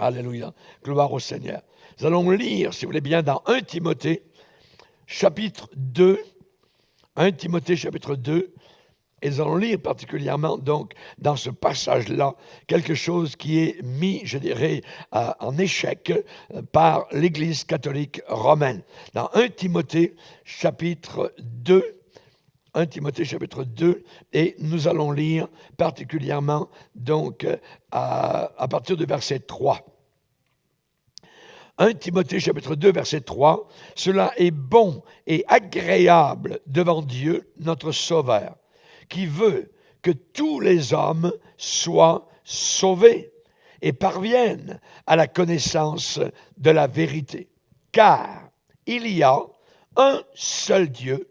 Alléluia. Gloire au Seigneur. Nous allons lire, si vous voulez bien, dans 1 Timothée, chapitre 2. 1 Timothée, chapitre 2. Et nous allons lire particulièrement, donc, dans ce passage-là, quelque chose qui est mis, je dirais, en échec par l'Église catholique romaine. Dans 1 Timothée, chapitre 2, 1 Timothée chapitre 2, et nous allons lire particulièrement donc à partir du verset 3. 1 Timothée chapitre 2, verset 3, « Cela est bon et agréable devant Dieu, notre Sauveur, qui veut que tous les hommes soient sauvés et parviennent à la connaissance de la vérité. Car il y a un seul Dieu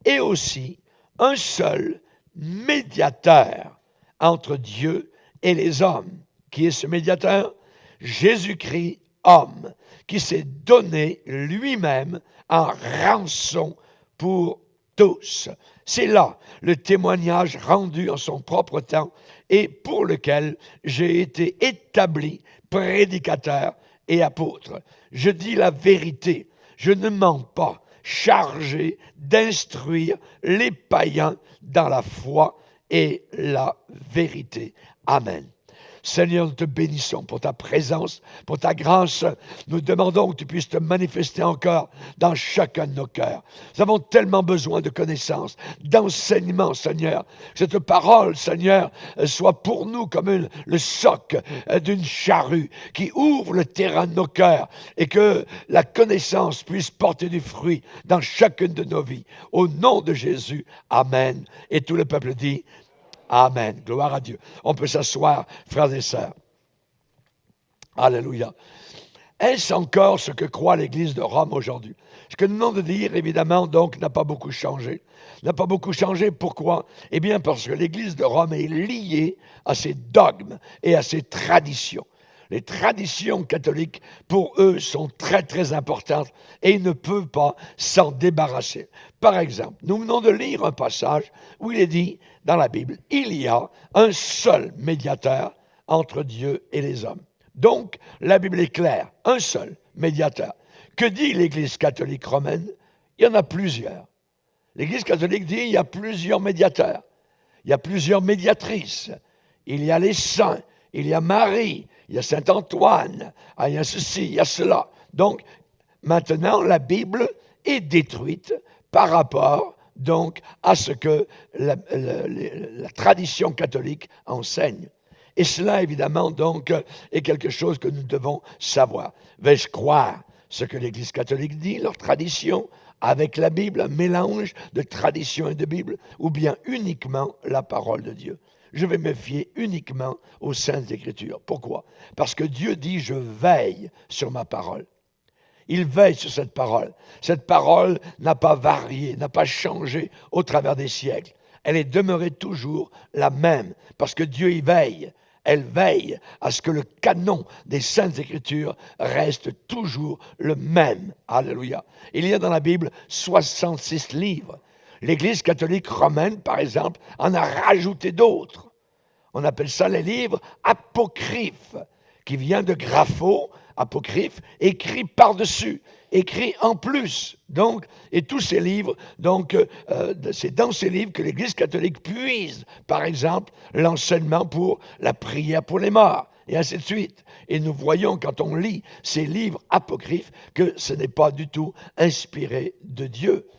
et aussi un seul médiateur entre Dieu et les hommes. Qui est ce médiateur? Jésus-Christ, homme, qui s'est donné lui-même en rançon pour tous. C'est là le témoignage rendu en son propre temps et pour lequel j'ai été établi prédicateur et apôtre. Je dis la vérité, je ne mens pas, chargé d'instruire les païens dans la foi et la vérité. Amen. Seigneur, nous te bénissons pour ta présence, pour ta grâce. Nous demandons que tu puisses te manifester encore dans chacun de nos cœurs. Nous avons tellement besoin de connaissances, d'enseignements, Seigneur. Que cette parole, Seigneur, soit pour nous comme le soc d'une charrue qui ouvre le terrain de nos cœurs et que la connaissance puisse porter du fruit dans chacune de nos vies. Au nom de Jésus, Amen. Et tout le peuple dit Amen. Gloire à Dieu. On peut s'asseoir, frères et sœurs. Alléluia. Est-ce encore ce que croit l'Église de Rome aujourd'hui? Ce que nous venons de dire, évidemment, donc, n'a pas beaucoup changé. N'a pas beaucoup changé, pourquoi? Eh bien, parce que l'Église de Rome est liée à ses dogmes et à ses traditions. Les traditions catholiques, pour eux, sont très, très importantes et ils ne peuvent pas s'en débarrasser. Par exemple, nous venons de lire un passage où il est dit dans la Bible, il y a un seul médiateur entre Dieu et les hommes. Donc, la Bible est claire, un seul médiateur. Que dit l'Église catholique romaine? Il y en a plusieurs. L'Église catholique dit il y a plusieurs médiateurs, il y a plusieurs médiatrices, il y a les saints, il y a Marie, il y a Saint-Antoine, il y a ceci, il y a cela. Donc, maintenant, la Bible est détruite par rapport, donc, à ce que la tradition catholique enseigne. Et cela, évidemment, donc, est quelque chose que nous devons savoir. Vais-je croire ce que l'Église catholique dit, leur tradition, avec la Bible, un mélange de tradition et de Bible, ou bien uniquement la parole de Dieu? Je vais me fier uniquement aux Saintes Écritures. Pourquoi? Parce que Dieu dit, je veille sur ma parole. Il veille sur cette parole. Cette parole n'a pas varié, n'a pas changé au travers des siècles. Elle est demeurée toujours la même, parce que Dieu y veille. Elle veille à ce que le canon des Saintes Écritures reste toujours le même. Alléluia. Il y a dans la Bible 66 livres. L'Église catholique romaine, par exemple, en a rajouté d'autres. On appelle ça les livres apocryphes, qui vient de grapho, apocryphe, écrit par-dessus, écrit en plus. Donc, et tous ces livres, donc, c'est dans ces livres que l'Église catholique puise, par exemple, l'enseignement pour la prière pour les morts, et ainsi de suite. Et nous voyons, quand on lit ces livres apocryphes, que ce n'est pas du tout inspiré de Dieu.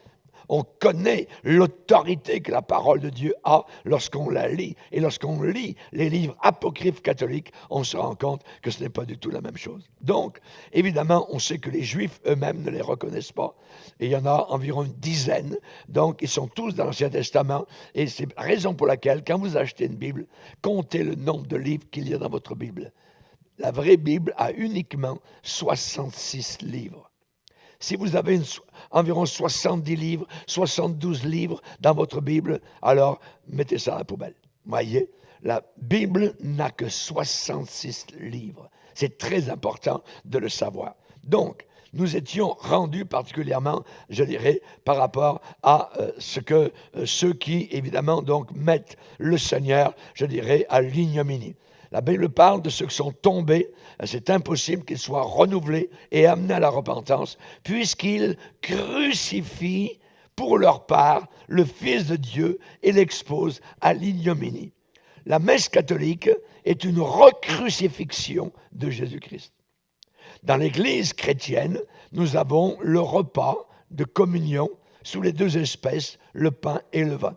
On connaît l'autorité que la parole de Dieu a lorsqu'on la lit. Et lorsqu'on lit les livres apocryphes catholiques, on se rend compte que ce n'est pas du tout la même chose. Donc, évidemment, on sait que les Juifs eux-mêmes ne les reconnaissent pas. Et il y en a environ une dizaine. Donc, ils sont tous dans l'Ancien Testament. Et c'est la raison pour laquelle, quand vous achetez une Bible, comptez le nombre de livres qu'il y a dans votre Bible. La vraie Bible a uniquement 66 livres. Si vous avez environ 70 livres, 72 livres dans votre Bible, alors mettez ça à la poubelle. Voyez, la Bible n'a que 66 livres. C'est très important de le savoir. Donc, nous étions rendus particulièrement, je dirais, par rapport à ce que ceux qui, évidemment, donc mettent le Seigneur, je dirais, à l'ignominie. La Bible parle de ceux qui sont tombés. C'est impossible qu'ils soient renouvelés et amenés à la repentance, puisqu'ils crucifient pour leur part le Fils de Dieu et l'exposent à l'ignominie. La messe catholique est une recrucifixion de Jésus-Christ. Dans l'Église chrétienne, nous avons le repas de communion sous les deux espèces, le pain et le vin.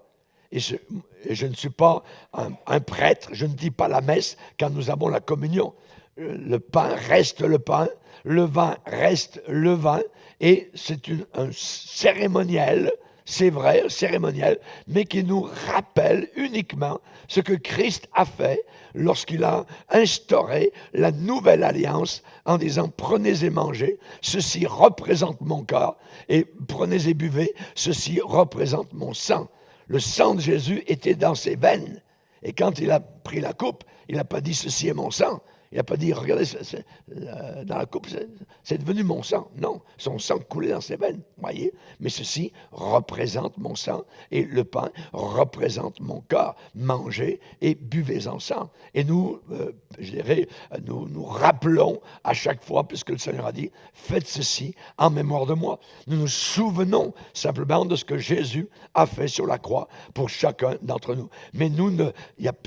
Et je ne suis pas un prêtre, je ne dis pas la messe quand nous avons la communion. Le pain reste le pain, le vin reste le vin, et c'est un cérémoniel, c'est vrai, cérémoniel, mais qui nous rappelle uniquement ce que Christ a fait lorsqu'il a instauré la nouvelle alliance en disant « Prenez et mangez, ceci représente mon corps, et prenez et buvez, ceci représente mon sang. » Le sang de Jésus était dans ses veines. Et quand il a pris la coupe, il n'a pas dit « Ceci est mon sang ». Il n'a pas dit, regardez, dans la coupe, c'est devenu mon sang. Non, son sang coulait dans ses veines, voyez. Mais ceci représente mon sang et le pain représente mon corps. Mangez et buvez ensemble. Et nous, je dirais, nous rappelons à chaque fois, puisque le Seigneur a dit, faites ceci en mémoire de moi. Nous nous souvenons simplement de ce que Jésus a fait sur la croix pour chacun d'entre nous. Mais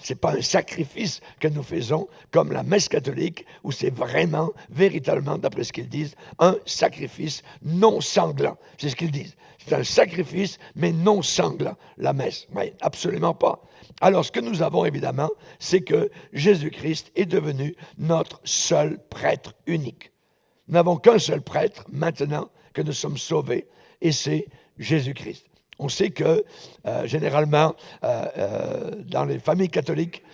c'est pas un sacrifice que nous faisons comme la messe catholique, où c'est vraiment, véritablement, d'après ce qu'ils disent, un sacrifice non sanglant. C'est ce qu'ils disent. C'est un sacrifice, mais non sanglant, la messe. Oui, absolument pas. Alors, ce que nous avons, évidemment, c'est que Jésus-Christ est devenu notre seul prêtre unique. Nous n'avons qu'un seul prêtre, maintenant que nous sommes sauvés, et c'est Jésus-Christ. On sait que, généralement, dans les familles catholiques,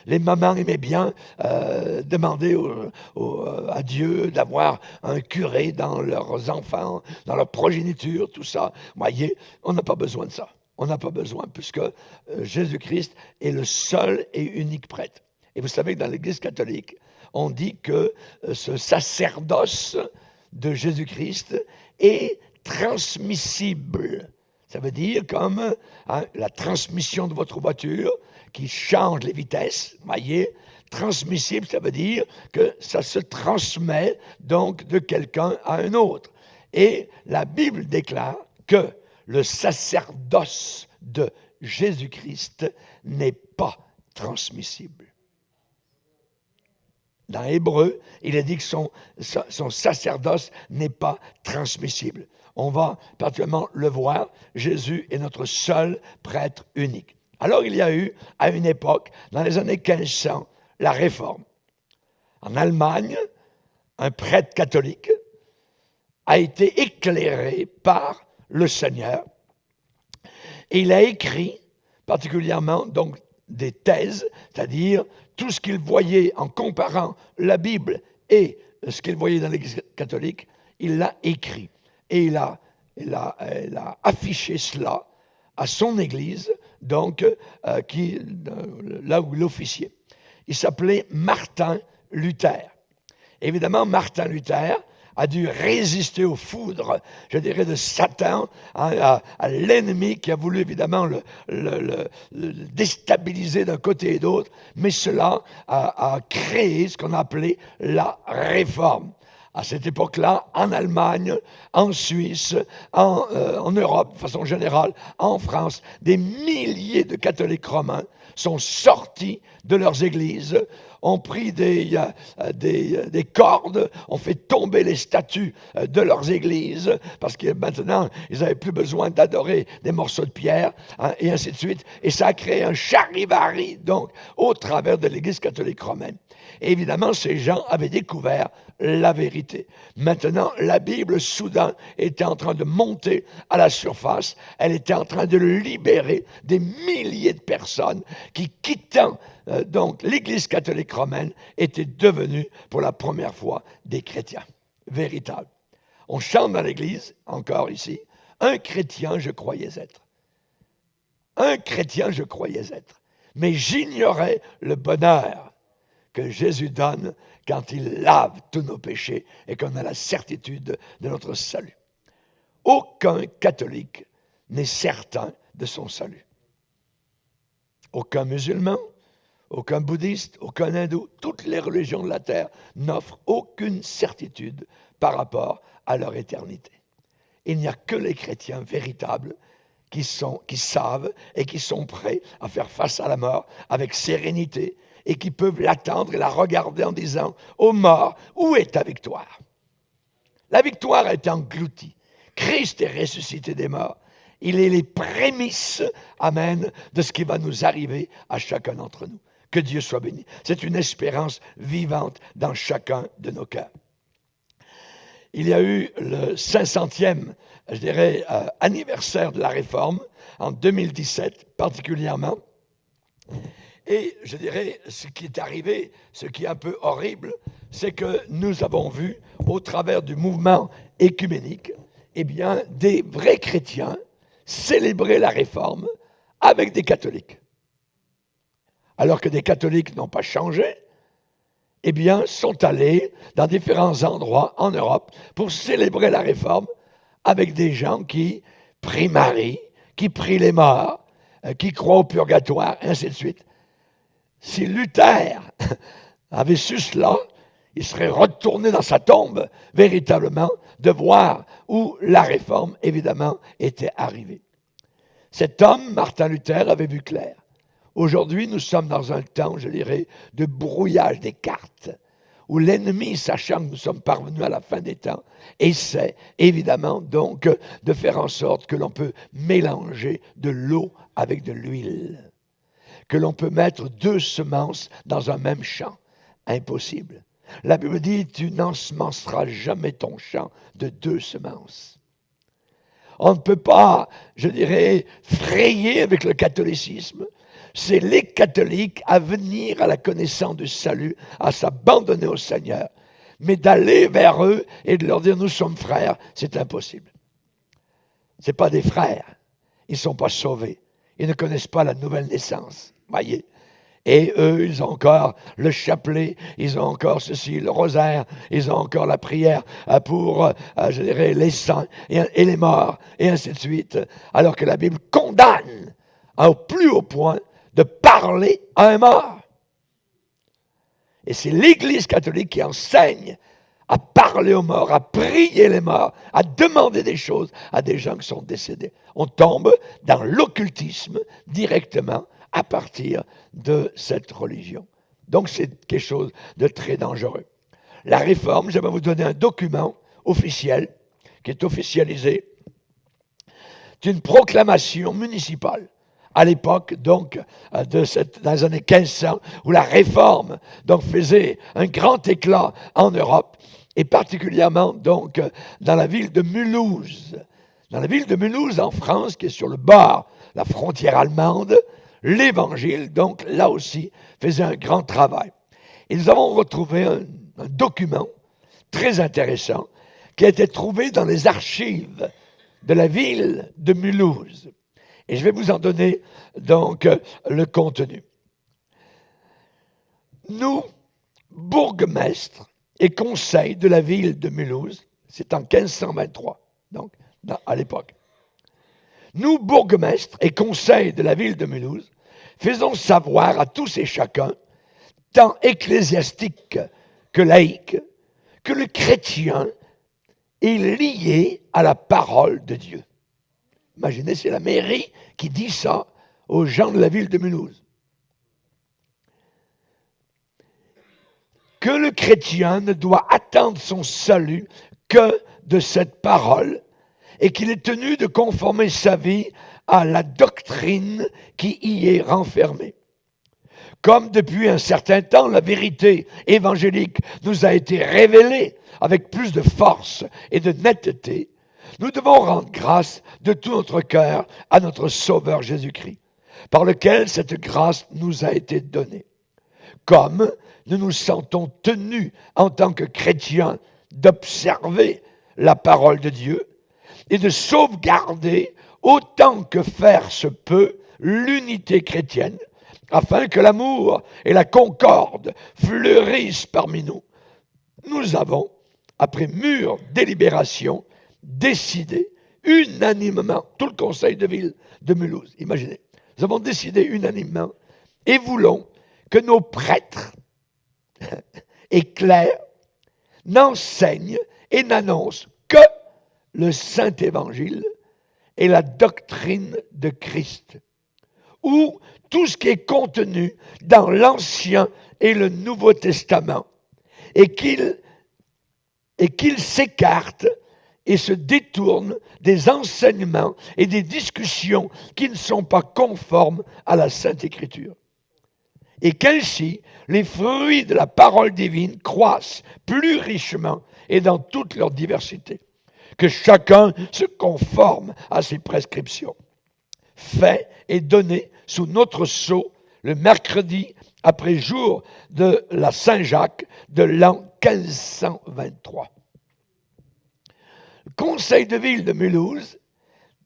les mamans aimaient bien demander à Dieu d'avoir un curé dans leurs enfants, dans leur progéniture, tout ça. Voyez, on n'a pas besoin de ça. On n'a pas besoin, puisque Jésus-Christ est le seul et unique prêtre. Et vous savez que dans l'Église catholique, on dit que ce sacerdoce de Jésus-Christ est transmissible. Ça veut dire comme la transmission de votre voiture qui change les vitesses, voyez. Transmissible, ça veut dire que ça se transmet donc de quelqu'un à un autre. Et la Bible déclare que le sacerdoce de Jésus-Christ n'est pas transmissible. Dans Hébreu, il est dit que son sacerdoce n'est pas transmissible. On va particulièrement le voir, Jésus est notre seul prêtre unique. Alors il y a eu, à une époque, dans les années 1500, la Réforme. En Allemagne, un prêtre catholique a été éclairé par le Seigneur et il a écrit particulièrement donc des thèses, c'est-à-dire tout ce qu'il voyait en comparant la Bible et ce qu'il voyait dans l'Église catholique, il l'a écrit. Et il a affiché cela à son Église, donc là où il officiait. Il s'appelait Martin Luther. Évidemment, Martin Luther a dû résister aux foudres, je dirais, de Satan, à l'ennemi qui a voulu évidemment le déstabiliser d'un côté et d'autre, mais cela a créé ce qu'on a appelé la Réforme. À cette époque-là, en Allemagne, en Suisse, en Europe de façon générale, en France, des milliers de catholiques romains sont sortis de leurs églises, ont pris des cordes, ont fait tomber les statues de leurs églises, parce que maintenant, ils n'avaient plus besoin d'adorer des morceaux de pierre, et ainsi de suite. Et ça a créé un charivari, donc, au travers de l'Église catholique romaine. Et évidemment, ces gens avaient découvert la vérité. Maintenant, la Bible, soudain, était en train de monter à la surface. Elle était en train de libérer des milliers de personnes qui, quittant donc l'Église catholique romaine, étaient devenues pour la première fois des chrétiens véritables. On chante dans l'Église, encore ici, « Un chrétien, je croyais être. Un chrétien, je croyais être. Mais j'ignorais le bonheur que Jésus donne quand il lave tous nos péchés et qu'on a la certitude de notre salut. » Aucun catholique n'est certain de son salut. Aucun musulman, aucun bouddhiste, aucun hindou, toutes les religions de la terre n'offrent aucune certitude par rapport à leur éternité. Il n'y a que les chrétiens véritables qui savent et qui sont prêts à faire face à la mort avec sérénité et qui peuvent l'attendre et la regarder en disant « Ô mort, où est ta victoire ?» La victoire a été engloutie. Christ est ressuscité des morts. Il est les prémices, amen, de ce qui va nous arriver à chacun d'entre nous. Que Dieu soit béni. C'est une espérance vivante dans chacun de nos cœurs. Il y a eu le 500e, je dirais, anniversaire de la Réforme, en 2017 particulièrement. Et je dirais, ce qui est arrivé, ce qui est un peu horrible, c'est que nous avons vu, au travers du mouvement écuménique, eh bien, des vrais chrétiens célébrer la Réforme avec des catholiques. Alors que des catholiques n'ont pas changé, eh bien, sont allés dans différents endroits en Europe pour célébrer la Réforme avec des gens qui prient Marie, qui prient les morts, qui croient au purgatoire, et ainsi de suite. Si Luther avait su cela, il serait retourné dans sa tombe, véritablement, de voir où la Réforme, évidemment, était arrivée. Cet homme, Martin Luther, avait vu clair. Aujourd'hui, nous sommes dans un temps, je dirais, de brouillage des cartes, où l'ennemi, sachant que nous sommes parvenus à la fin des temps, essaie évidemment donc de faire en sorte que l'on peut mélanger de l'eau avec de l'huile, que l'on peut mettre 2 semences dans un même champ. Impossible. La Bible dit, tu n'ensemenceras jamais ton champ de 2 semences. On ne peut pas, je dirais, frayer avec le catholicisme. C'est les catholiques à venir à la connaissance du salut, à s'abandonner au Seigneur. Mais d'aller vers eux et de leur dire, nous sommes frères, c'est impossible. Ce n'est pas des frères. Ils ne sont pas sauvés. Ils ne connaissent pas la nouvelle naissance. Voyez. Et eux, ils ont encore le chapelet, ils ont encore ceci, le rosaire, ils ont encore la prière pour, je dirais, les saints et les morts, et ainsi de suite. Alors que la Bible condamne au plus haut point de parler à un mort. Et c'est l'Église catholique qui enseigne à parler aux morts, à prier les morts, à demander des choses à des gens qui sont décédés. On tombe dans l'occultisme directement à partir de cette religion. Donc c'est quelque chose de très dangereux. La Réforme, je vais vous donner un document officiel, qui est officialisé, c'est une proclamation municipale à l'époque, donc, dans les années 1500, où la Réforme donc, faisait un grand éclat en Europe, et particulièrement donc dans la ville de Mulhouse. Dans la ville de Mulhouse, en France, qui est sur le bord de la frontière allemande, l'Évangile, donc, là aussi, faisait un grand travail. Et nous avons retrouvé un document très intéressant qui a été trouvé dans les archives de la ville de Mulhouse. Et je vais vous en donner, donc, le contenu. Nous, bourgmestres et conseils de la ville de Mulhouse, c'est en 1523, donc, à l'époque. Nous, bourgmestres et conseils de la ville de Mulhouse, faisons savoir à tous et chacun, tant ecclésiastiques que laïques, que le chrétien est lié à la parole de Dieu. Imaginez, c'est la mairie qui dit ça aux gens de la ville de Mulhouse. Que le chrétien ne doit attendre son salut que de cette parole et qu'il est tenu de conformer sa vie à la doctrine qui y est renfermée. Comme depuis un certain temps, la vérité évangélique nous a été révélée avec plus de force et de netteté, nous devons rendre grâce de tout notre cœur à notre Sauveur Jésus-Christ, par lequel cette grâce nous a été donnée. Comme nous nous sentons tenus en tant que chrétiens d'observer la parole de Dieu et de sauvegarder autant que faire se peut l'unité chrétienne, afin que l'amour et la concorde fleurissent parmi nous. Nous avons, après mûre délibération, décidé unanimement, tout le conseil de ville de Mulhouse, imaginez, nous avons décidé unanimement et voulons que nos prêtres éclairent, n'enseignent et n'annoncent que le Saint-Évangile et la doctrine de Christ, ou tout ce qui est contenu dans l'Ancien et le Nouveau Testament, et qu'ils s'écartent et se détournent des enseignements et des discussions qui ne sont pas conformes à la Sainte Écriture. Et qu'ainsi, les fruits de la parole divine croissent plus richement et dans toute leur diversité. Que chacun se conforme à ses prescriptions. Fait et donné sous notre sceau le mercredi après jour de la Saint-Jacques de l'an 1523. Le Conseil de ville de Mulhouse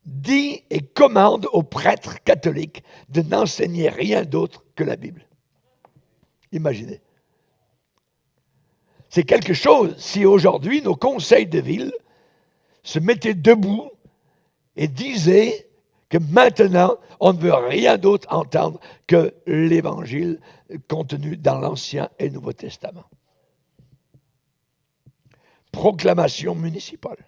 dit et commande aux prêtres catholiques de n'enseigner rien d'autre que la Bible. Imaginez. C'est quelque chose si aujourd'hui nos conseils de ville se mettaient debout et disaient que maintenant, on ne veut rien d'autre entendre que l'Évangile contenu dans l'Ancien et le Nouveau Testament. Proclamation municipale.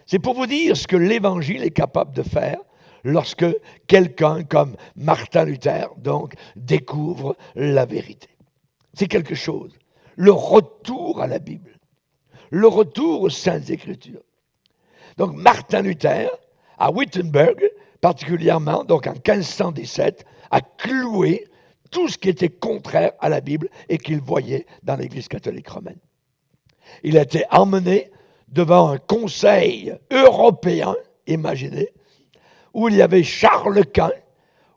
C'est pour vous dire ce que l'Évangile est capable de faire lorsque quelqu'un comme Martin Luther, donc, découvre la vérité. C'est quelque chose. Le retour à la Bible. Le retour aux Saintes Écritures. Donc, Martin Luther, à Wittenberg, particulièrement, donc en 1517, a cloué tout ce qui était contraire à la Bible et qu'il voyait dans l'Église catholique romaine. Il a été emmené devant un conseil européen, imaginez, où il y avait Charles Quint,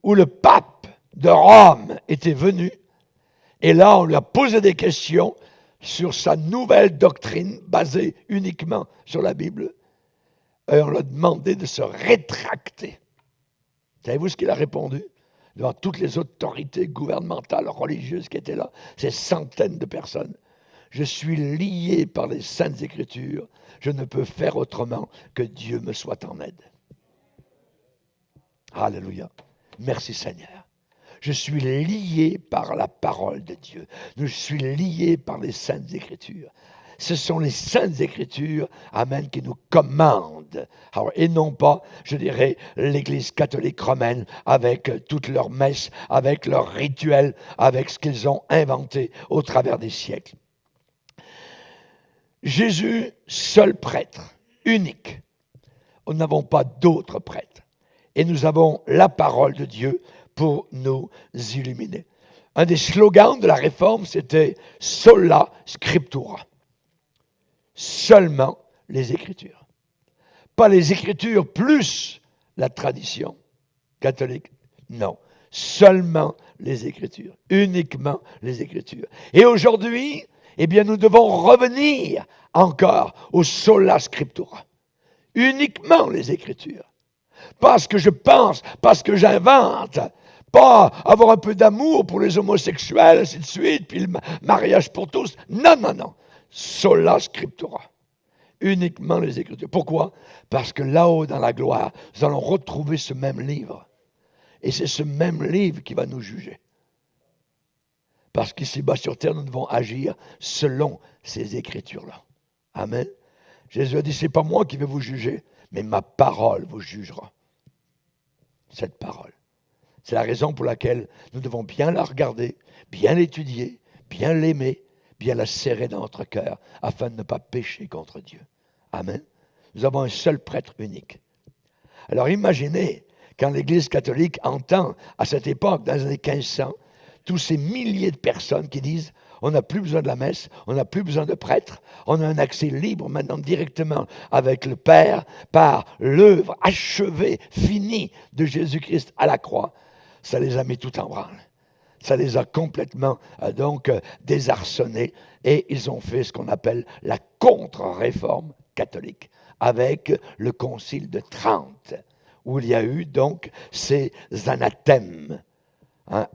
où le pape de Rome était venu, et là on lui a posé des questions sur sa nouvelle doctrine basée uniquement sur la Bible, et on lui a demandé de se rétracter. Savez-vous ce qu'il a répondu? Devant toutes les autorités gouvernementales, religieuses qui étaient là, ces centaines de personnes. Je suis lié par les Saintes Écritures. Je ne peux faire autrement que Dieu me soit en aide. Alléluia. Merci Seigneur. Je suis lié par la parole de Dieu. Je suis lié par les Saintes Écritures. Ce sont les Saintes Écritures, amen, qui nous commandent. Alors, et non pas, je dirais, l'Église catholique romaine avec toutes leurs messes, avec leurs rituels, avec ce qu'ils ont inventé au travers des siècles. Jésus, seul prêtre, unique. Nous n'avons pas d'autres prêtres. Et nous avons la parole de Dieu pour nous illuminer. Un des slogans de la Réforme, c'était « Sola Scriptura ». Seulement les Écritures. Pas les Écritures plus la tradition catholique. Non, seulement les Écritures. Uniquement les Écritures. Et aujourd'hui, eh bien, nous devons revenir encore au Sola Scriptura. Uniquement les Écritures. Pas ce que je pense, pas ce que j'invente, pas avoir un peu d'amour pour les homosexuels, ainsi de suite, puis le mariage pour tous. Non, non, non. Sola Scriptura. Uniquement les Écritures. Pourquoi? Parce que là-haut, dans la gloire, nous allons retrouver ce même livre. Et c'est ce même livre qui va nous juger. Parce qu'ici-bas sur terre, nous devons agir selon ces Écritures-là. Amen. Jésus a dit, c'est pas moi qui vais vous juger, mais ma parole vous jugera. Cette parole. C'est la raison pour laquelle nous devons bien la regarder, bien l'étudier, bien l'aimer, bien la serrer dans notre cœur, afin de ne pas pécher contre Dieu. Amen. Nous avons un seul prêtre unique. Alors imaginez, quand l'Église catholique entend, à cette époque, dans les années 1500, tous ces milliers de personnes qui disent on n'a plus besoin de la messe, on n'a plus besoin de prêtres, on a un accès libre maintenant directement avec le Père par l'œuvre achevée, finie de Jésus-Christ à la croix. Ça les a mis tout en branle. Ça les a complètement désarçonnés et ils ont fait ce qu'on appelle la contre-réforme catholique avec le concile de Trente où il y a eu donc ces anathèmes.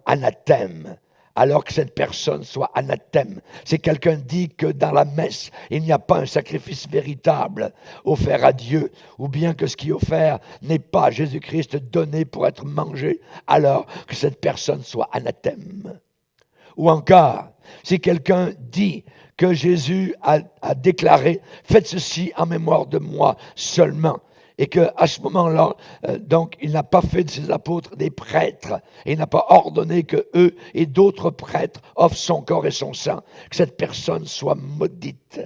Anathème alors que cette personne soit anathème. Si quelqu'un dit que dans la messe, il n'y a pas un sacrifice véritable offert à Dieu, ou bien que ce qui est offert n'est pas Jésus-Christ donné pour être mangé, alors que cette personne soit anathème. Ou encore, si quelqu'un dit que Jésus a déclaré « Faites ceci en mémoire de moi seulement », et qu'à ce moment-là, donc, il n'a pas fait de ses apôtres des prêtres, et il n'a pas ordonné que eux et d'autres prêtres offrent son corps et son sang, que cette personne soit maudite.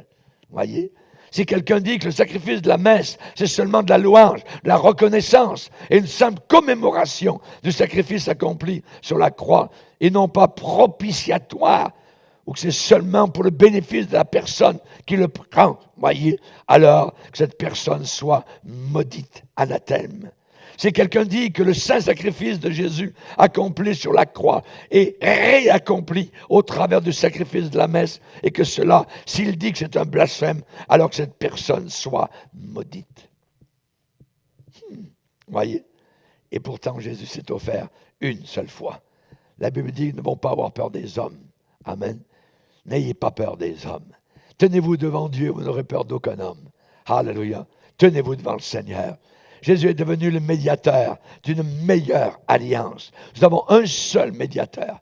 Voyez? Si quelqu'un dit que le sacrifice de la messe, c'est seulement de la louange, de la reconnaissance et une simple commémoration du sacrifice accompli sur la croix, et non pas propitiatoire, ou que c'est seulement pour le bénéfice de la personne qui le prend, voyez, alors que cette personne soit maudite, anathème. Si quelqu'un dit que le saint sacrifice de Jésus accompli sur la croix est réaccompli au travers du sacrifice de la messe, et que cela, s'il dit que c'est un blasphème, alors que cette personne soit maudite. Voyez? Et pourtant, Jésus s'est offert une seule fois. La Bible dit qu'ils ne vont pas avoir peur des hommes. Amen. N'ayez pas peur des hommes. Tenez-vous devant Dieu, vous n'aurez peur d'aucun homme. Alléluia. Tenez-vous devant le Seigneur. Jésus est devenu le médiateur d'une meilleure alliance. Nous avons un seul médiateur.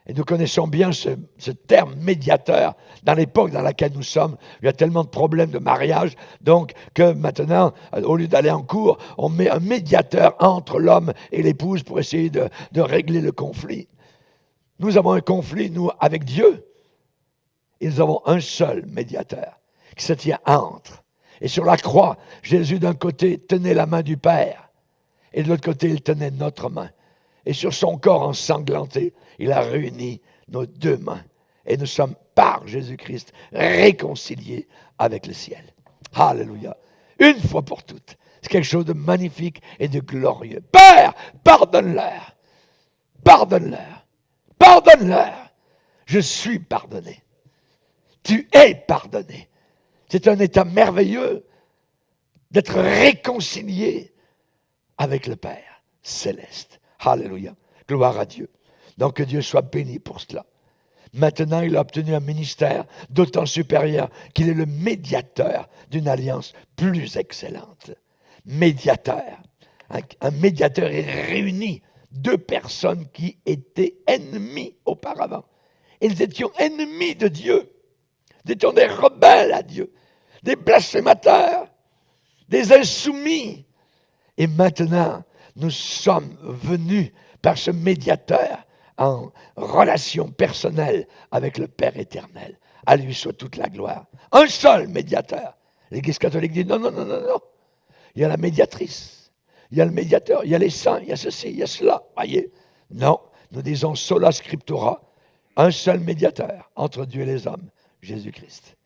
Et nous connaissons bien ce terme médiateur dans l'époque dans laquelle nous sommes. Il y a tellement de problèmes de mariage, donc que maintenant, au lieu d'aller en cours, on met un médiateur entre l'homme et l'épouse pour essayer de régler le conflit. Nous avons un conflit, nous, avec Dieu. Et nous avons un seul médiateur qui se tient entre. Et sur la croix, Jésus d'un côté tenait la main du Père et de l'autre côté, il tenait notre main. Et sur son corps ensanglanté, il a réuni nos deux mains. Et nous sommes par Jésus-Christ réconciliés avec le ciel. Alléluia. Une fois pour toutes. C'est quelque chose de magnifique et de glorieux. Père, pardonne-leur. Pardonne-leur. Pardonne-leur. Je suis pardonné. Tu es pardonné. C'est un état merveilleux d'être réconcilié avec le Père céleste. Alléluia. Gloire à Dieu. Donc que Dieu soit béni pour cela. Maintenant, il a obtenu un ministère d'autant supérieur qu'il est le médiateur d'une alliance plus excellente. Médiateur. Un médiateur est réuni deux personnes qui étaient ennemies auparavant. Ils étaient ennemis de Dieu. Nous étions des rebelles à Dieu, des blasphémateurs, des insoumis. Et maintenant, nous sommes venus par ce médiateur en relation personnelle avec le Père éternel. À lui soit toute la gloire. Un seul médiateur. L'Église catholique dit non, non, non, non, non. Il y a la médiatrice, il y a le médiateur, il y a les saints, il y a ceci, il y a cela. Voyez? Non, nous disons sola scriptura, un seul médiateur entre Dieu et les hommes. Jésus-Christ.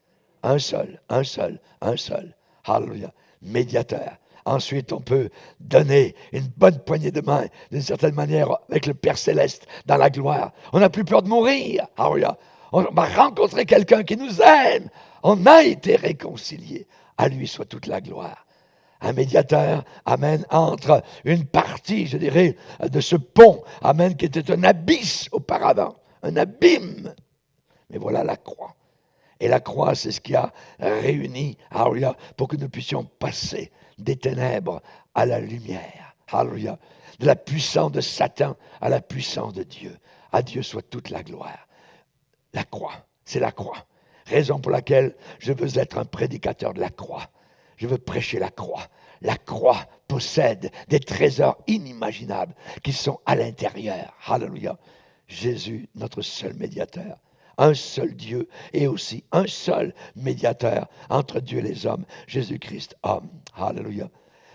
Un seul, un seul, un seul. Alléluia. Médiateur. Ensuite, on peut donner une bonne poignée de main, d'une certaine manière, avec le Père Céleste, dans la gloire. On n'a plus peur de mourir. Alléluia. On va rencontrer quelqu'un qui nous aime. On a été réconciliés. À lui soit toute la gloire. Un médiateur, amen, entre une partie, je dirais, de ce pont, amen, qui était un abysse auparavant. Un abîme. Mais voilà la croix. Et la croix, c'est ce qui a réuni, alléluia, pour que nous puissions passer des ténèbres à la lumière. Alléluia. De la puissance de Satan à la puissance de Dieu. À Dieu soit toute la gloire. La croix, c'est la croix. Raison pour laquelle je veux être un prédicateur de la croix. Je veux prêcher la croix. La croix possède des trésors inimaginables qui sont à l'intérieur. Alléluia. Jésus, notre seul médiateur. Un seul Dieu et aussi un seul médiateur entre Dieu et les hommes, Jésus-Christ, homme. Alléluia.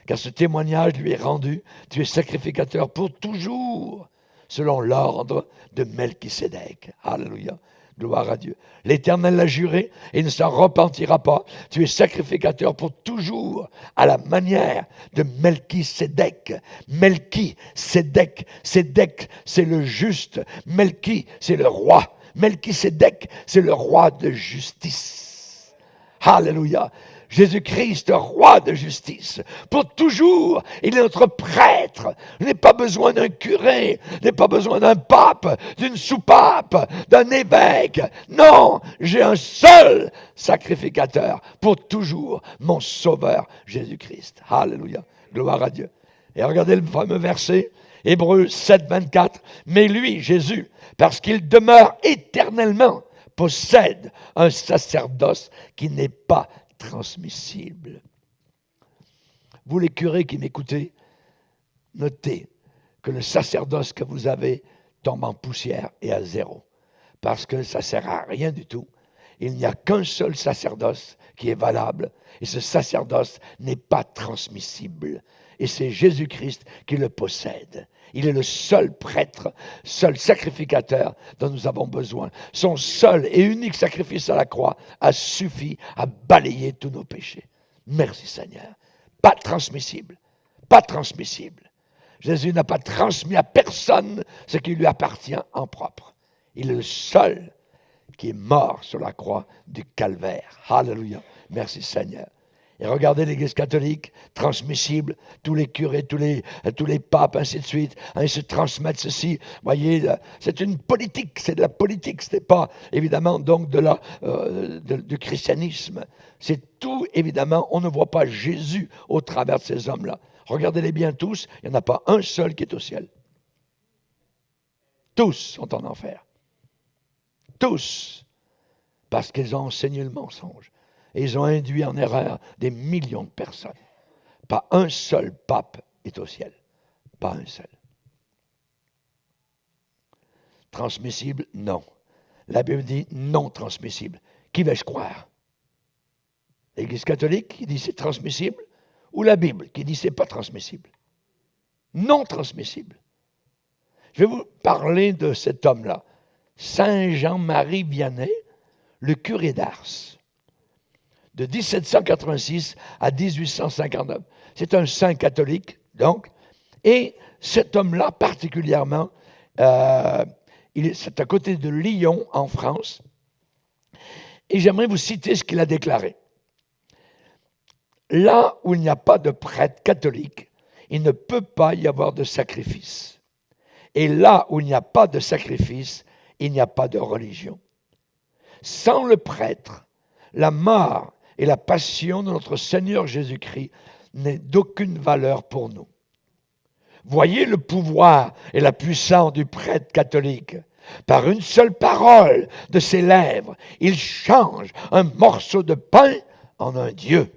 Car ce témoignage lui est rendu, tu es sacrificateur pour toujours, selon l'ordre de Melchisédek. Alléluia. Gloire à Dieu. L'Éternel l'a juré et il ne s'en repentira pas. Tu es sacrificateur pour toujours, à la manière de Melchisédek. Melchisédek, Sédek, c'est le juste. Melchi, c'est le roi. Melchisédek, c'est le roi de justice. Alléluia. Jésus-Christ, roi de justice, pour toujours. Il est notre prêtre. Je n'ai pas besoin d'un curé, je n'ai pas besoin d'un pape, d'une soupape, d'un évêque. Non, j'ai un seul sacrificateur pour toujours, mon sauveur Jésus-Christ. Alléluia, gloire à Dieu. Et regardez le fameux verset, Hébreux 7, 24. Mais lui, Jésus, parce qu'il demeure éternellement, possède un sacerdoce qui n'est pas transmissible. Vous les curés qui m'écoutez, notez que le sacerdoce que vous avez tombe en poussière et à zéro. Parce que ça ne sert à rien du tout. Il n'y a qu'un seul sacerdoce qui est valable. Et ce sacerdoce n'est pas transmissible. Et c'est Jésus-Christ qui le possède. Il est le seul prêtre, seul sacrificateur dont nous avons besoin. Son seul et unique sacrifice à la croix a suffi à balayer tous nos péchés. Merci Seigneur. Pas transmissible. Pas transmissible. Jésus n'a pas transmis à personne ce qui lui appartient en propre. Il est le seul qui est mort sur la croix du calvaire. Alléluia. Merci Seigneur. Et regardez l'Église catholique, transmissible, tous les curés, tous les papes, ainsi de suite, ils se transmettent ceci. Voyez, c'est une politique, c'est de la politique, ce n'est pas évidemment donc du christianisme. C'est tout, évidemment, on ne voit pas Jésus au travers de ces hommes-là. Regardez-les bien tous, il n'y en a pas un seul qui est au ciel. Tous sont en enfer. Tous, parce qu'ils ont enseigné le mensonge. Et ils ont induit en erreur des millions de personnes. Pas un seul pape est au ciel. Pas un seul. Transmissible? Non. La Bible dit non transmissible. Qui vais-je croire? L'Église catholique qui dit c'est transmissible ou la Bible qui dit c'est pas transmissible? Non transmissible. Je vais vous parler de cet homme-là. Saint Jean-Marie Vianney, le curé d'Ars. De 1786 à 1859. C'est un saint catholique, donc. Et cet homme-là, particulièrement, c'est à côté de Lyon, en France. Et j'aimerais vous citer ce qu'il a déclaré. Là où il n'y a pas de prêtre catholique, il ne peut pas y avoir de sacrifice. Et là où il n'y a pas de sacrifice, il n'y a pas de religion. Sans le prêtre, la mort et la passion de notre Seigneur Jésus-Christ n'est d'aucune valeur pour nous. Voyez le pouvoir et la puissance du prêtre catholique. Par une seule parole de ses lèvres, il change un morceau de pain en un Dieu.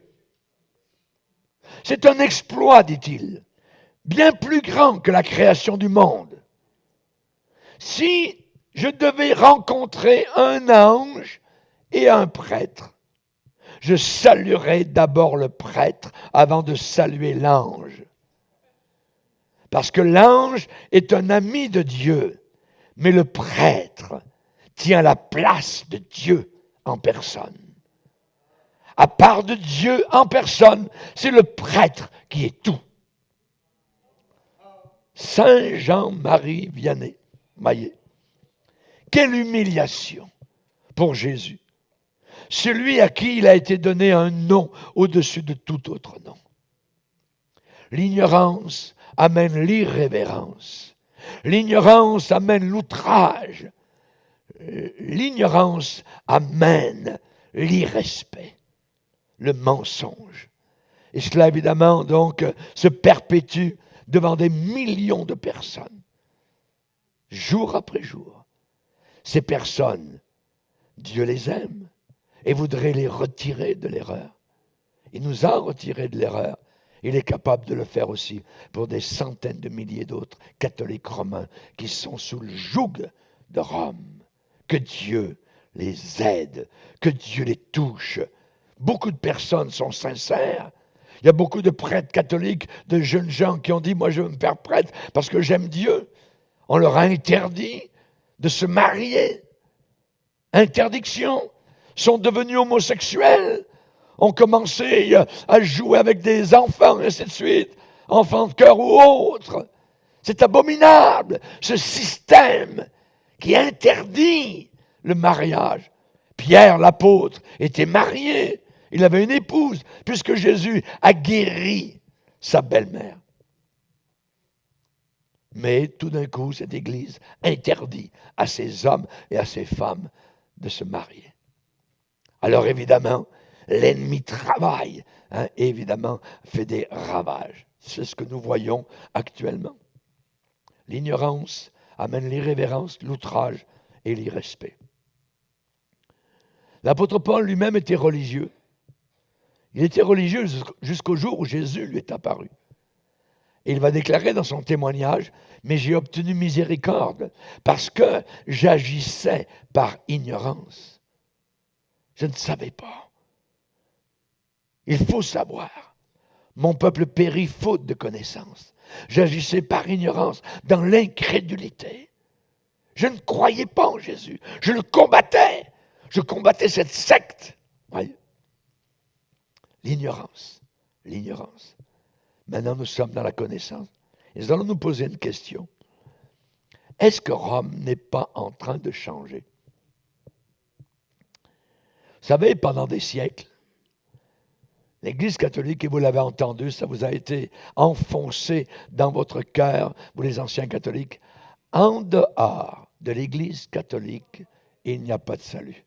C'est un exploit, dit-il, bien plus grand que la création du monde. Si je devais rencontrer un ange et un prêtre, je saluerai d'abord le prêtre avant de saluer l'ange. Parce que l'ange est un ami de Dieu, mais le prêtre tient la place de Dieu en personne. À part de Dieu en personne, c'est le prêtre qui est tout. Saint Jean-Marie Vianney, Maillet. Quelle humiliation pour Jésus. Celui à qui il a été donné un nom au-dessus de tout autre nom. L'ignorance amène l'irrévérence. L'ignorance amène l'outrage. L'ignorance amène l'irrespect, le mensonge. Et cela, évidemment, donc, se perpétue devant des millions de personnes, jour après jour. Ces personnes, Dieu les aime et voudrait les retirer de l'erreur. Il nous a retirés de l'erreur. Il est capable de le faire aussi pour des centaines de milliers d'autres catholiques romains qui sont sous le joug de Rome. Que Dieu les aide, que Dieu les touche. Beaucoup de personnes sont sincères. Il y a beaucoup de prêtres catholiques, de jeunes gens qui ont dit « Moi, je veux me faire prêtre parce que j'aime Dieu ». On leur a interdit de se marier. Interdiction. Sont devenus homosexuels. Ont commencé à jouer avec des enfants, et ainsi de suite. Enfants de cœur ou autres. C'est abominable, ce système qui interdit le mariage. Pierre, l'apôtre, était marié. Il avait une épouse, puisque Jésus a guéri sa belle-mère. Mais tout d'un coup, cette Église interdit à ces hommes et à ces femmes de se marier. Alors évidemment, l'ennemi travaille, et évidemment fait des ravages. C'est ce que nous voyons actuellement. L'ignorance amène l'irrévérence, l'outrage et l'irrespect. L'apôtre Paul lui-même était religieux. Il était religieux jusqu'au jour où Jésus lui est apparu. Et il va déclarer dans son témoignage, « Mais j'ai obtenu miséricorde parce que j'agissais par ignorance. Je ne savais pas. Il faut savoir. Mon peuple périt faute de connaissance. J'agissais par ignorance, dans l'incrédulité. Je ne croyais pas en Jésus. Je le combattais. Je combattais cette secte. » Voyez? L'ignorance. L'ignorance. Maintenant, nous sommes dans la connaissance. Et nous allons nous poser une question. Est-ce que Rome n'est pas en train de changer? Vous savez, pendant des siècles, l'Église catholique, et vous l'avez entendu, ça vous a été enfoncé dans votre cœur, vous les anciens catholiques, en dehors de l'Église catholique, il n'y a pas de salut.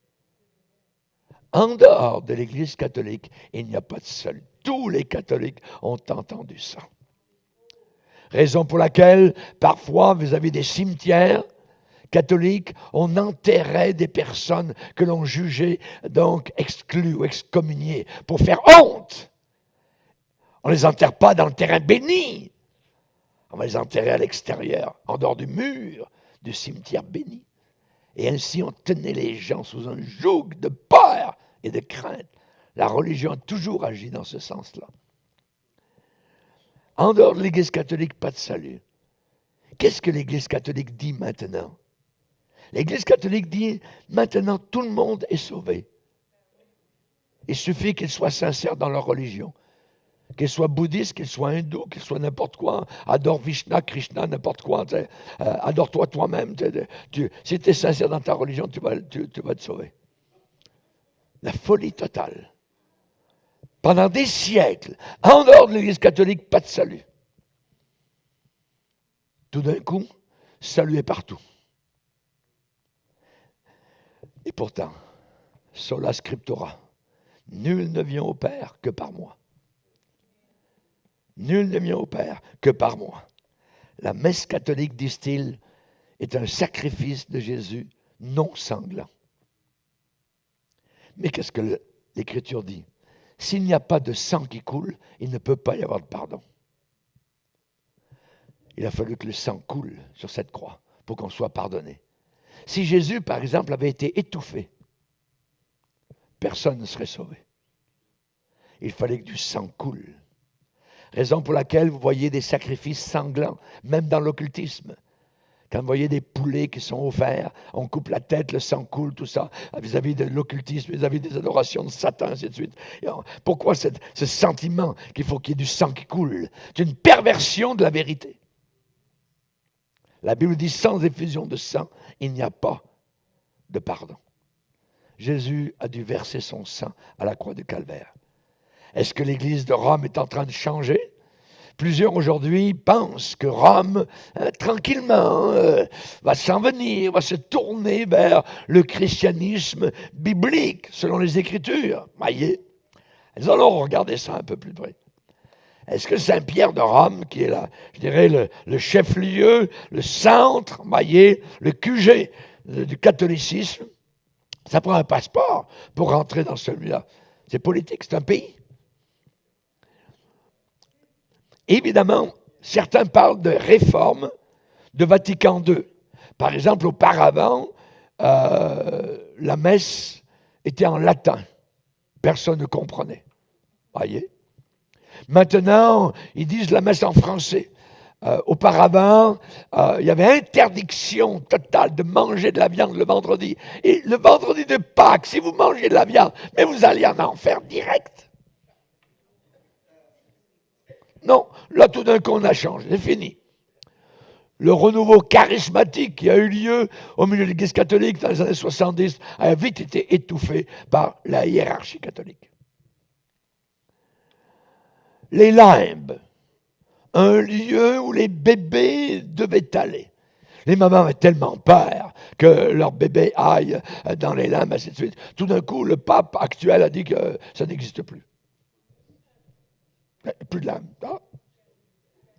En dehors de l'Église catholique, il n'y a pas de salut. Tous les catholiques ont entendu ça. Raison pour laquelle, parfois, vous avez des cimetières catholiques, on enterrait des personnes que l'on jugeait donc exclues ou excommuniées pour faire honte. On ne les enterre pas dans le terrain béni. On va les enterrer à l'extérieur, en dehors du mur du cimetière béni. Et ainsi, on tenait les gens sous un joug de peur et de crainte. La religion a toujours agi dans ce sens-là. En dehors de l'Église catholique, pas de salut. Qu'est-ce que l'Église catholique dit maintenant? L'Église catholique dit, maintenant, tout le monde est sauvé. Il suffit qu'ils soient sincères dans leur religion. Qu'ils soient bouddhistes, qu'ils soient hindous, qu'ils soient n'importe quoi. Adore Vishnu, Krishna, n'importe quoi. Adore-toi toi-même. Si tu es sincère dans ta religion, tu vas te sauver. La folie totale. Pendant des siècles, en dehors de l'Église catholique, pas de salut. Tout d'un coup, salut est partout. Et pourtant, sola scriptura, nul ne vient au Père que par moi. Nul ne vient au Père que par moi. La messe catholique, disent-ils, est un sacrifice de Jésus non sanglant. Mais qu'est-ce que l'Écriture dit? S'il n'y a pas de sang qui coule, il ne peut pas y avoir de pardon. Il a fallu que le sang coule sur cette croix pour qu'on soit pardonné. Si Jésus, par exemple, avait été étouffé, personne ne serait sauvé. Il fallait que du sang coule. Raison pour laquelle vous voyez des sacrifices sanglants, même dans l'occultisme. Quand vous voyez des poulets qui sont offerts, on coupe la tête, le sang coule, tout ça, vis-à-vis de l'occultisme, vis-à-vis des adorations de Satan, ainsi de suite. Pourquoi ce sentiment qu'il faut qu'il y ait du sang qui coule? C'est une perversion de la vérité. La Bible dit, sans effusion de sang, il n'y a pas de pardon. Jésus a dû verser son sang à la croix du Calvaire. Est-ce que l'Église de Rome est en train de changer? Plusieurs aujourd'hui pensent que Rome, tranquillement, va s'en venir, va se tourner vers le christianisme biblique, selon les Écritures. Voyez, nous allons regarder ça un peu plus près. Est-ce que Saint-Pierre de Rome, qui est là, je dirais, le chef-lieu, le centre, voyez, le QG du catholicisme, ça prend un passeport pour rentrer dans celui-là? C'est politique, c'est un pays. Évidemment, certains parlent de réforme de Vatican II. Par exemple, auparavant, la messe était en latin. Personne ne comprenait. Voyez? Maintenant, ils disent la messe en français. Auparavant, il y avait interdiction totale de manger de la viande le vendredi. Et le vendredi de Pâques, si vous mangez de la viande, mais vous allez en enfer direct. Non, là tout d'un coup on a changé, c'est fini. Le renouveau charismatique qui a eu lieu au milieu de l'Église catholique dans les années 70 a vite été étouffé par la hiérarchie catholique. les limbes, un lieu où les bébés devaient aller. Les mamans avaient tellement peur que leur bébé aille dans les limbes, ainsi de suite. Tout d'un coup, le pape actuel a dit que ça n'existe plus. Plus de limbes. Ah.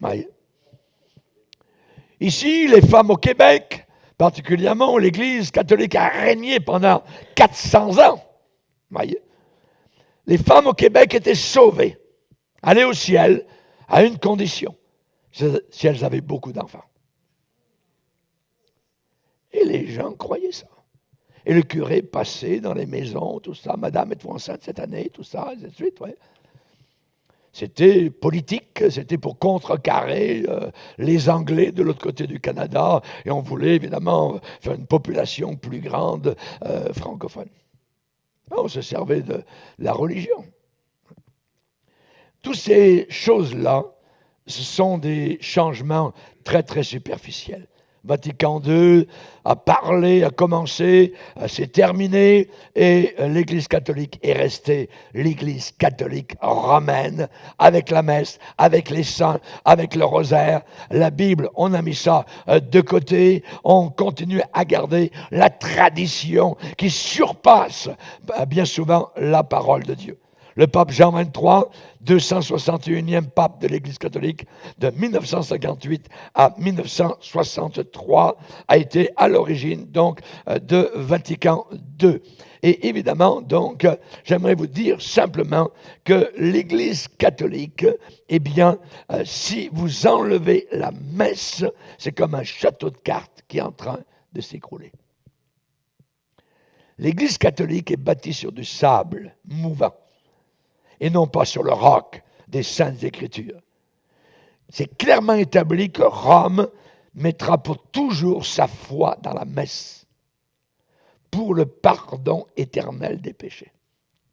Oui. Ici, les femmes au Québec, particulièrement l'Église catholique a régné pendant 400 ans. Voyez? Les femmes au Québec étaient sauvées, allaient au ciel à une condition, si elles avaient beaucoup d'enfants. Et les gens croyaient ça. Et le curé passait dans les maisons, tout ça. Madame, êtes-vous enceinte cette année, tout ça, et ainsi de suite. Ouais. C'était politique, c'était pour contrecarrer les Anglais de l'autre côté du Canada. Et on voulait évidemment faire une population plus grande francophone. On se servait de la religion. Toutes ces choses-là, ce sont des changements très, très superficiels. Vatican II a parlé, a commencé, s'est terminé, et l'Église catholique est restée l'Église catholique romaine, avec la messe, avec les saints, avec le rosaire. La Bible, on a mis ça de côté, on continue à garder la tradition qui surpasse bien souvent la parole de Dieu. Le pape Jean XXIII, 261e pape de l'Église catholique, de 1958 à 1963, a été à l'origine donc de Vatican II. Et évidemment, donc, j'aimerais vous dire simplement que l'Église catholique, eh bien, si vous enlevez la messe, c'est comme un château de cartes qui est en train de s'écrouler. L'Église catholique est bâtie sur du sable mouvant, et non pas sur le roc des Saintes Écritures. C'est clairement établi que Rome mettra pour toujours sa foi dans la messe pour le pardon éternel des péchés.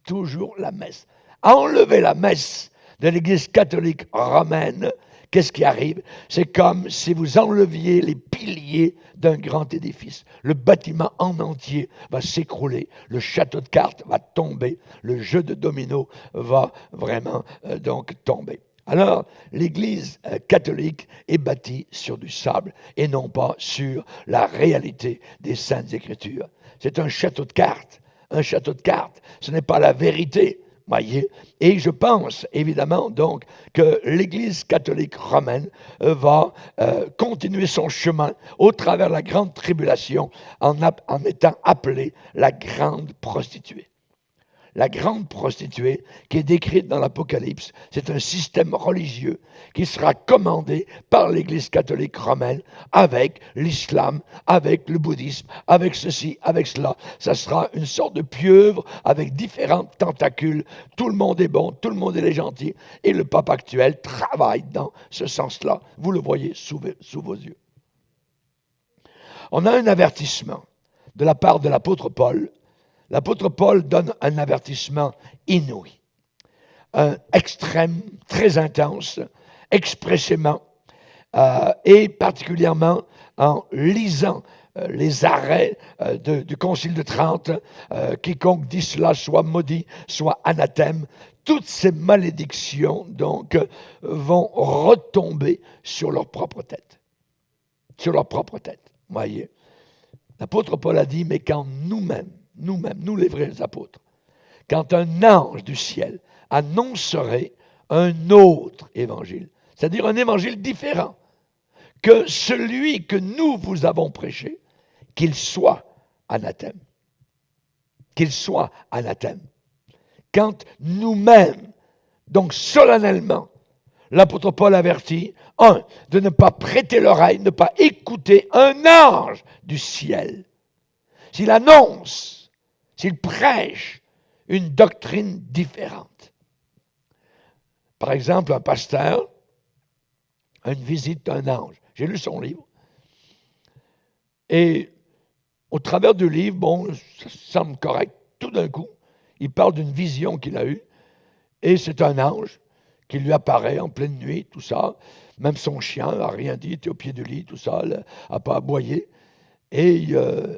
Toujours la messe. Enlever la messe de l'Église catholique romaine, qu'est-ce qui arrive? C'est comme si vous enleviez les piliers d'un grand édifice. Le bâtiment en entier va s'écrouler, le château de cartes va tomber, le jeu de domino va vraiment donc tomber. Alors, l'Église catholique est bâtie sur du sable et non pas sur la réalité des Saintes Écritures. C'est un château de cartes. Un château de cartes, ce n'est pas la vérité. Voyez? Et je pense évidemment donc que l'Église catholique romaine va continuer son chemin au travers de la grande tribulation en étant appelée la grande prostituée. La grande prostituée qui est décrite dans l'Apocalypse, c'est un système religieux qui sera commandé par l'Église catholique romaine avec l'islam, avec le bouddhisme, avec ceci, avec cela. Ça sera une sorte de pieuvre avec différentes tentacules. Tout le monde est bon, tout le monde est gentil. Et le pape actuel travaille dans ce sens-là. Vous le voyez sous vos yeux. On a un avertissement de la part de l'apôtre Paul. L'apôtre Paul donne un avertissement inouï, un extrême, très intense, expressément, et particulièrement en lisant les arrêts du Concile de Trente, quiconque dit cela soit maudit, soit anathème. Toutes ces malédictions, donc, vont retomber sur leur propre tête. Sur leur propre tête, voyez. L'apôtre Paul a dit, mais quand nous-mêmes, nous les vrais apôtres, quand un ange du ciel annoncerait un autre évangile, c'est-à-dire un évangile différent que celui que nous vous avons prêché, qu'il soit anathème. Qu'il soit anathème. Quand nous-mêmes, donc solennellement, l'apôtre Paul avertit, de ne pas prêter l'oreille, ne pas écouter un ange du ciel. S'il annonce, s'il prêche une doctrine différente. Par exemple, un pasteur a une visite d'un ange. J'ai lu son livre. Et au travers du livre, bon, ça semble correct. Tout d'un coup, il parle d'une vision qu'il a eue. Et c'est un ange qui lui apparaît en pleine nuit, tout ça. Même son chien n'a rien dit, était au pied du lit, tout ça, n'a pas aboyé. Et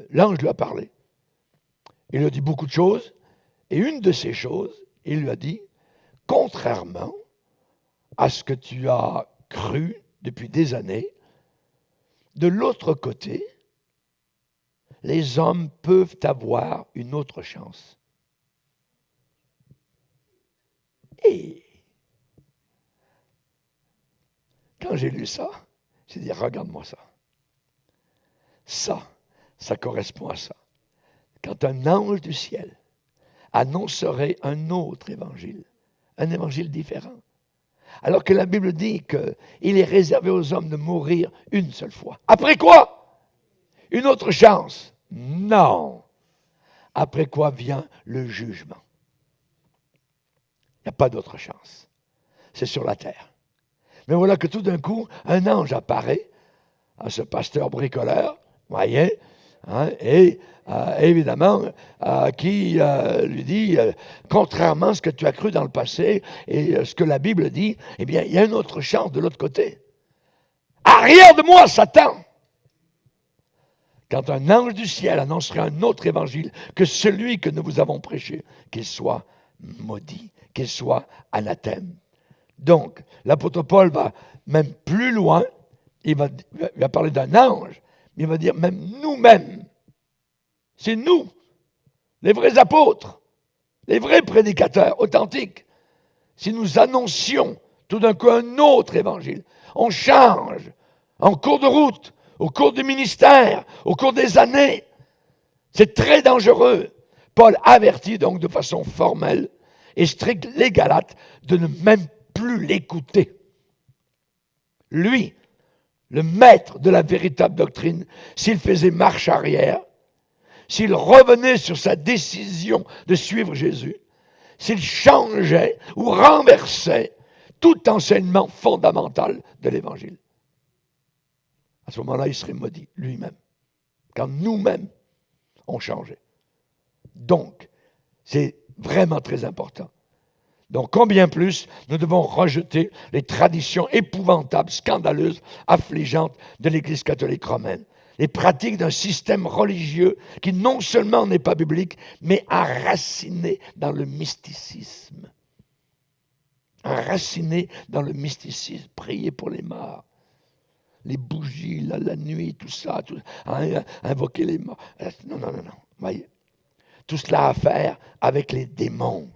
l'ange lui a parlé. Il lui a dit beaucoup de choses. Et une de ces choses, il lui a dit, contrairement à ce que tu as cru depuis des années, de l'autre côté, les hommes peuvent avoir une autre chance. Et quand j'ai lu ça, j'ai dit, regarde-moi ça. Ça correspond à ça. Quand un ange du ciel annoncerait un autre évangile, un évangile différent, alors que la Bible dit qu'il est réservé aux hommes de mourir une seule fois. Après quoi? Une autre chance? Non. Après quoi vient le jugement? Il n'y a pas d'autre chance. C'est sur la terre. Mais voilà que tout d'un coup, un ange apparaît à ce pasteur bricoleur, voyez, hein, et évidemment, qui lui dit, contrairement à ce que tu as cru dans le passé et ce que la Bible dit, eh bien, il y a une autre chance de l'autre côté. Arrière de moi, Satan! Quand un ange du ciel annoncerait un autre évangile que celui que nous vous avons prêché, qu'il soit maudit, qu'il soit anathème. Donc, l'apôtre Paul va même plus loin, il va parler d'un ange, mais il va dire même nous-mêmes. C'est nous, les vrais apôtres, les vrais prédicateurs authentiques. Si nous annoncions tout d'un coup un autre évangile, on change en cours de route, au cours du ministère, au cours des années. C'est très dangereux. Paul avertit donc de façon formelle et stricte les Galates de ne même plus l'écouter. Lui, le maître de la véritable doctrine, s'il faisait marche arrière, s'il revenait sur sa décision de suivre Jésus, s'il changeait ou renversait tout enseignement fondamental de l'Évangile, à ce moment-là, il serait maudit lui-même, quand nous-mêmes on changeait. Donc, c'est vraiment très important. Donc, combien plus nous devons rejeter les traditions épouvantables, scandaleuses, affligeantes de l'Église catholique romaine. Les pratiques d'un système religieux qui non seulement n'est pas biblique, mais enraciné dans le mysticisme. Enraciné dans le mysticisme. Prier pour les morts. Les bougies, la nuit, tout ça, invoquer les morts. Non. Voyez. Tout cela a à faire avec les démons.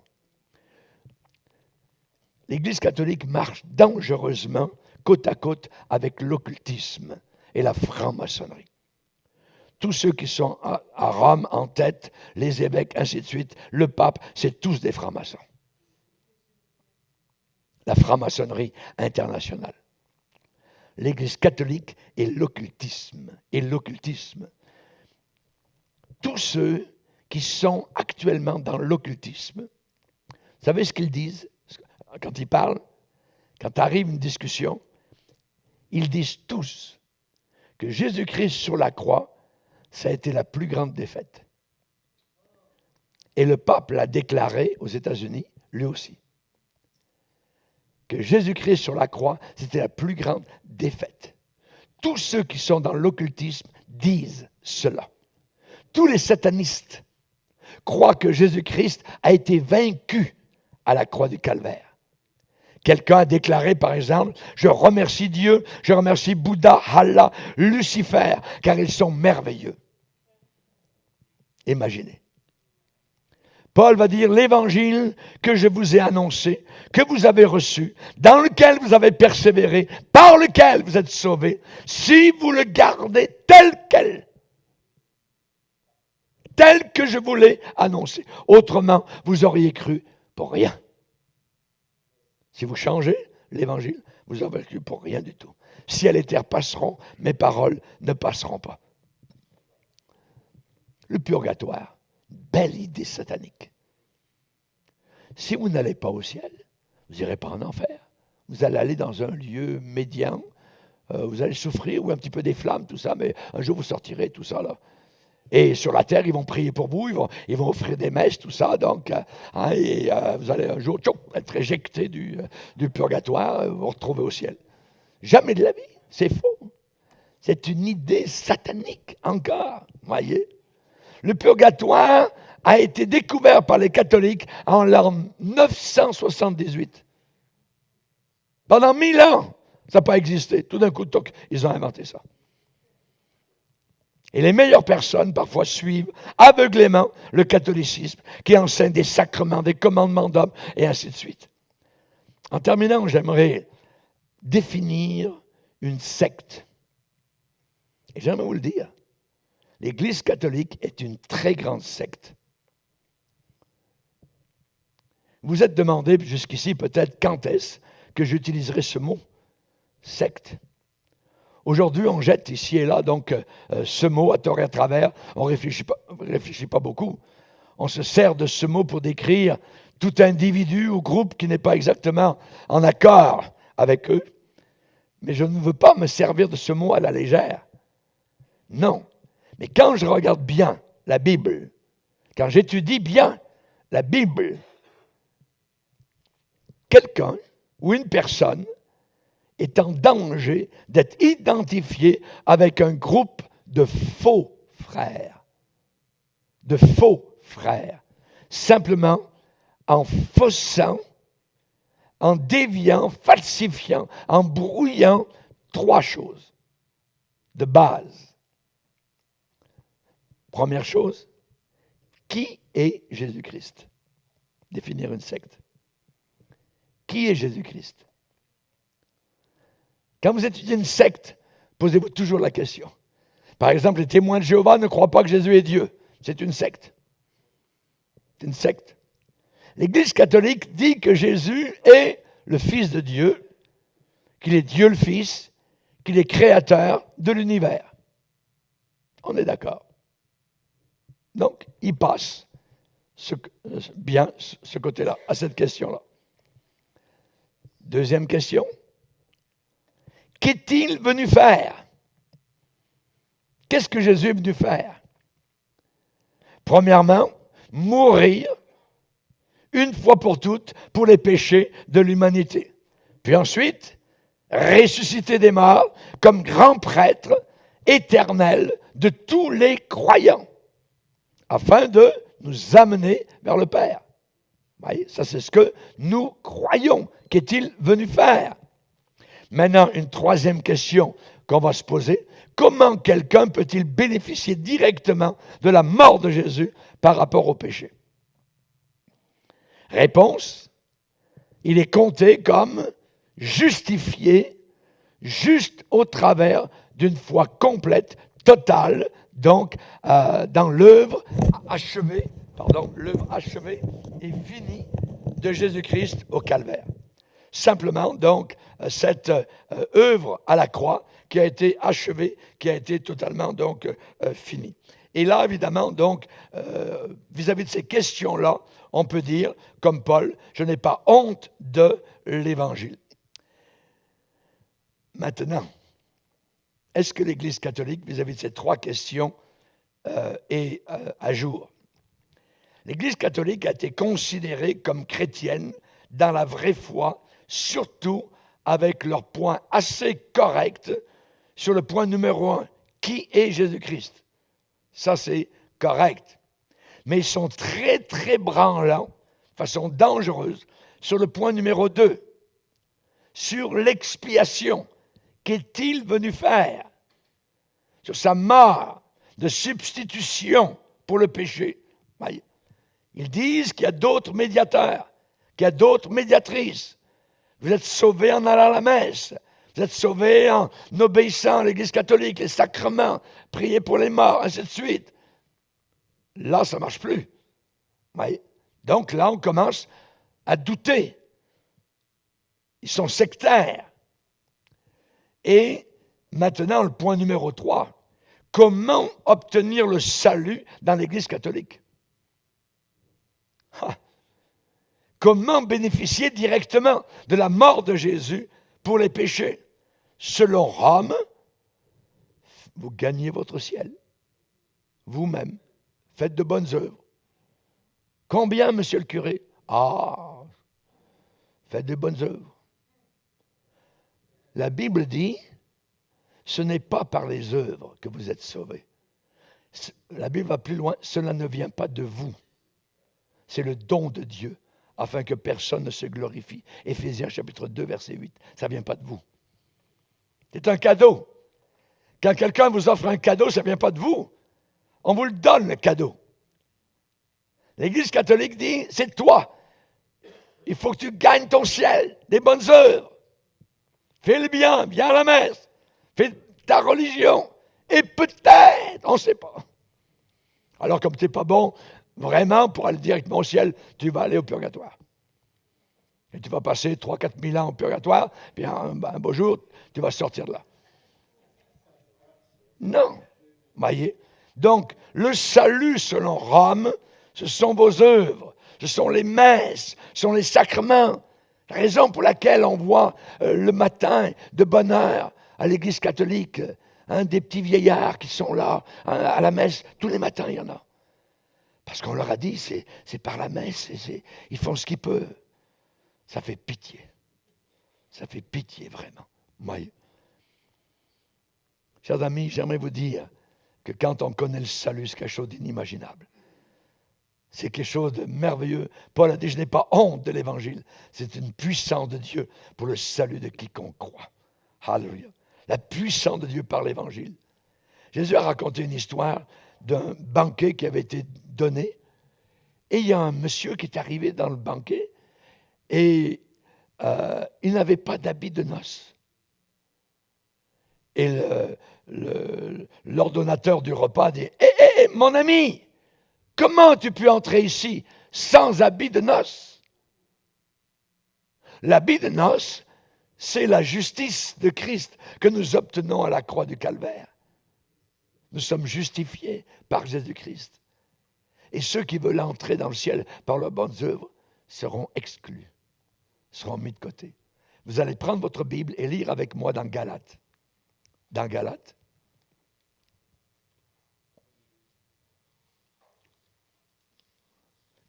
L'Église catholique marche dangereusement côte à côte avec l'occultisme et la franc-maçonnerie. Tous ceux qui sont à Rome en tête, les évêques, ainsi de suite, le pape, c'est tous des francs-maçons. La franc-maçonnerie internationale. L'Église catholique et l'occultisme. Tous ceux qui sont actuellement dans l'occultisme, vous savez ce qu'ils disent quand ils parlent? Quand arrive une discussion, ils disent tous que Jésus-Christ sur la croix, ça a été la plus grande défaite. Et le pape l'a déclaré aux États-Unis, lui aussi. Que Jésus-Christ sur la croix, c'était la plus grande défaite. Tous ceux qui sont dans l'occultisme disent cela. Tous les satanistes croient que Jésus-Christ a été vaincu à la croix du Calvaire. Quelqu'un a déclaré, par exemple, « Je remercie Dieu, je remercie Bouddha, Allah, Lucifer, car ils sont merveilleux. » Imaginez. Paul va dire, l'évangile que je vous ai annoncé, que vous avez reçu, dans lequel vous avez persévéré, par lequel vous êtes sauvés, si vous le gardez tel que je vous l'ai annoncé. Autrement, vous auriez cru pour rien. Si vous changez l'évangile, vous auriez cru pour rien du tout. Ciel et terre passeront, mes paroles ne passeront pas. Le purgatoire, belle idée satanique. Si vous n'allez pas au ciel, vous n'irez pas en enfer. Vous allez aller dans un lieu médian, vous allez souffrir, ou un petit peu des flammes, tout ça, mais un jour vous sortirez, tout ça là. Et sur la terre, ils vont prier pour vous, ils vont offrir des messes, tout ça, donc, vous allez un jour être éjecté du purgatoire, vous retrouver au ciel. Jamais de la vie, c'est faux. C'est une idée satanique, encore, voyez. Le purgatoire a été découvert par les catholiques en l'an 978. Pendant 1000 ans, ça n'a pas existé. Tout d'un coup, ils ont inventé ça. Et les meilleures personnes, parfois, suivent aveuglément le catholicisme qui enseigne des sacrements, des commandements d'hommes, et ainsi de suite. En terminant, j'aimerais définir une secte. Et j'aimerais vous le dire. L'Église catholique est une très grande secte. Vous êtes demandé jusqu'ici peut-être quand est-ce que j'utiliserai ce mot, secte. Aujourd'hui, on jette ici et là donc ce mot à tort et à travers. On ne réfléchit pas beaucoup. On se sert de ce mot pour décrire tout individu ou groupe qui n'est pas exactement en accord avec eux. Mais je ne veux pas me servir de ce mot à la légère. Non. Mais quand je regarde bien la Bible, quand j'étudie bien la Bible, quelqu'un ou une personne est en danger d'être identifié avec un groupe de faux frères. De faux frères. Simplement en faussant, en déviant, falsifiant, en brouillant 3 choses de base. Première chose, qui est Jésus-Christ? Définir une secte. Qui est Jésus-Christ? Quand vous étudiez une secte, posez-vous toujours la question. Par exemple, les témoins de Jéhovah ne croient pas que Jésus est Dieu. C'est une secte. C'est une secte. L'Église catholique dit que Jésus est le Fils de Dieu, qu'il est Dieu le Fils, qu'il est créateur de l'univers. On est d'accord. Donc, il passe bien ce côté-là, à cette question-là. Deuxième question. Qu'est-il venu faire? Qu'est-ce que Jésus est venu faire? Premièrement, mourir une fois pour toutes pour les péchés de l'humanité. Puis ensuite, ressusciter des morts comme grand prêtre éternel de tous les croyants, afin de nous amener vers le Père. Vous voyez, ça c'est ce que nous croyons. Qu'est-il venu faire? Maintenant, une troisième question qu'on va se poser. Comment quelqu'un peut-il bénéficier directement de la mort de Jésus par rapport au péché? Réponse, il est compté comme justifié juste au travers d'une foi complète, totale, donc dans l'œuvre achevée et finie de Jésus-Christ au calvaire. Simplement, donc, cette œuvre à la croix qui a été achevée, qui a été totalement, donc, finie. Et là, évidemment, donc, vis-à-vis de ces questions-là, on peut dire, comme Paul, je n'ai pas honte de l'Évangile. Maintenant, est-ce que l'Église catholique, vis-à-vis de ces 3 questions, est à jour? L'Église catholique a été considérée comme chrétienne dans la vraie foi, surtout avec leur point assez correct sur le point numéro 1. Qui est Jésus-Christ? Ça, c'est correct. Mais ils sont très, très branlants, de façon dangereuse, sur le point numéro 2. Sur l'expiation. Qu'est-il venu faire? Sur sa mort de substitution pour le péché. Ils disent qu'il y a d'autres médiateurs, qu'il y a d'autres médiatrices. Vous êtes sauvés en allant à la messe. Vous êtes sauvés en obéissant à l'Église catholique, les sacrements, prier pour les morts, ainsi de suite. Là, ça ne marche plus. Donc là, on commence à douter. Ils sont sectaires. Et maintenant, le point numéro 3. Comment obtenir le salut dans l'Église catholique? Comment bénéficier directement de la mort de Jésus pour les péchés? Selon Rome, vous gagnez votre ciel. Vous-même, faites de bonnes œuvres. Combien, monsieur le curé? Faites de bonnes œuvres. La Bible dit, ce n'est pas par les œuvres que vous êtes sauvés. La Bible va plus loin, cela ne vient pas de vous. C'est le don de Dieu. afin que personne ne se glorifie. Éphésiens chapitre 2, verset 8. Ça ne vient pas de vous. C'est un cadeau. Quand quelqu'un vous offre un cadeau, ça ne vient pas de vous. On vous le donne, le cadeau. L'Église catholique dit, c'est toi. Il faut que tu gagnes ton ciel, des bonnes œuvres. Fais le bien, viens à la messe. Fais ta religion. Et peut-être, on ne sait pas. Alors comme tu n'es pas bon, vraiment, pour aller directement au ciel, tu vas aller au purgatoire. Et tu vas passer 3-4 000 ans au purgatoire, puis un beau jour, tu vas sortir de là. Non. Voyez? Donc, le salut selon Rome, ce sont vos œuvres, ce sont les messes, ce sont les sacrements. La raison pour laquelle on voit le matin de bonne heure à l'église catholique, des petits vieillards qui sont là à la messe, tous les matins il y en a. Parce qu'on leur a dit, c'est par la messe, ils font ce qu'ils peuvent. Ça fait pitié. Ça fait pitié vraiment. Voyez. Chers amis, j'aimerais vous dire que quand on connaît le salut, c'est quelque chose d'inimaginable. C'est quelque chose de merveilleux. Paul a dit, je n'ai pas honte de l'évangile. C'est une puissance de Dieu pour le salut de quiconque croit. Alléluia. La puissance de Dieu par l'évangile. Jésus a raconté une histoire d'un banquet qui avait été donné. Et il y a un monsieur qui est arrivé dans le banquet et il n'avait pas d'habit de noces. Et l'ordonnateur du repas dit, hé, mon ami, comment tu peux entrer ici sans habit de noces? L'habit de noces, c'est la justice de Christ que nous obtenons à la croix du Calvaire. Nous sommes justifiés par Jésus-Christ. Et ceux qui veulent entrer dans le ciel par leurs bonnes œuvres seront exclus, seront mis de côté. Vous allez prendre votre Bible et lire avec moi dans Galates. Dans Galates.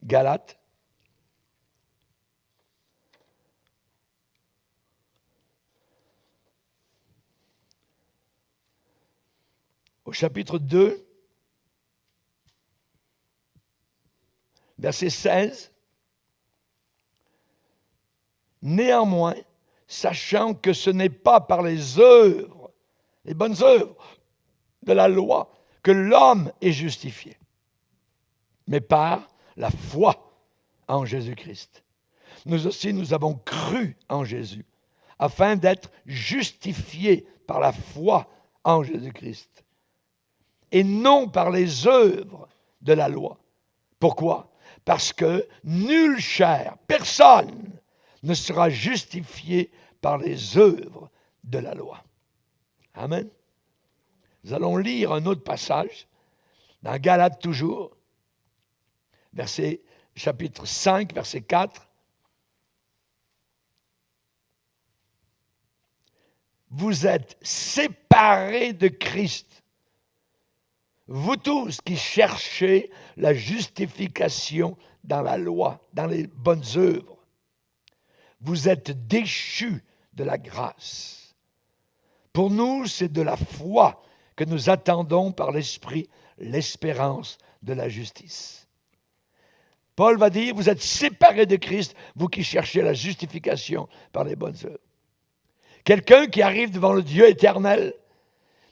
Galates. Au chapitre 2, verset 16. Néanmoins, sachant que ce n'est pas par les œuvres, les bonnes œuvres de la loi, que l'homme est justifié, mais par la foi en Jésus-Christ. Nous aussi, nous avons cru en Jésus, afin d'être justifiés par la foi en Jésus-Christ, et non par les œuvres de la loi. Pourquoi? Parce que nulle chair, personne, ne sera justifié par les œuvres de la loi. Amen. Nous allons lire un autre passage, dans Galates toujours, chapitre 5, verset 4. Vous êtes séparés de Christ, vous tous qui cherchez la justification dans la loi, dans les bonnes œuvres. Vous êtes déchus de la grâce. Pour nous, c'est de la foi que nous attendons par l'Esprit l'espérance de la justice. Paul va dire, vous êtes séparés de Christ, vous qui cherchez la justification par les bonnes œuvres. Quelqu'un qui arrive devant le Dieu éternel,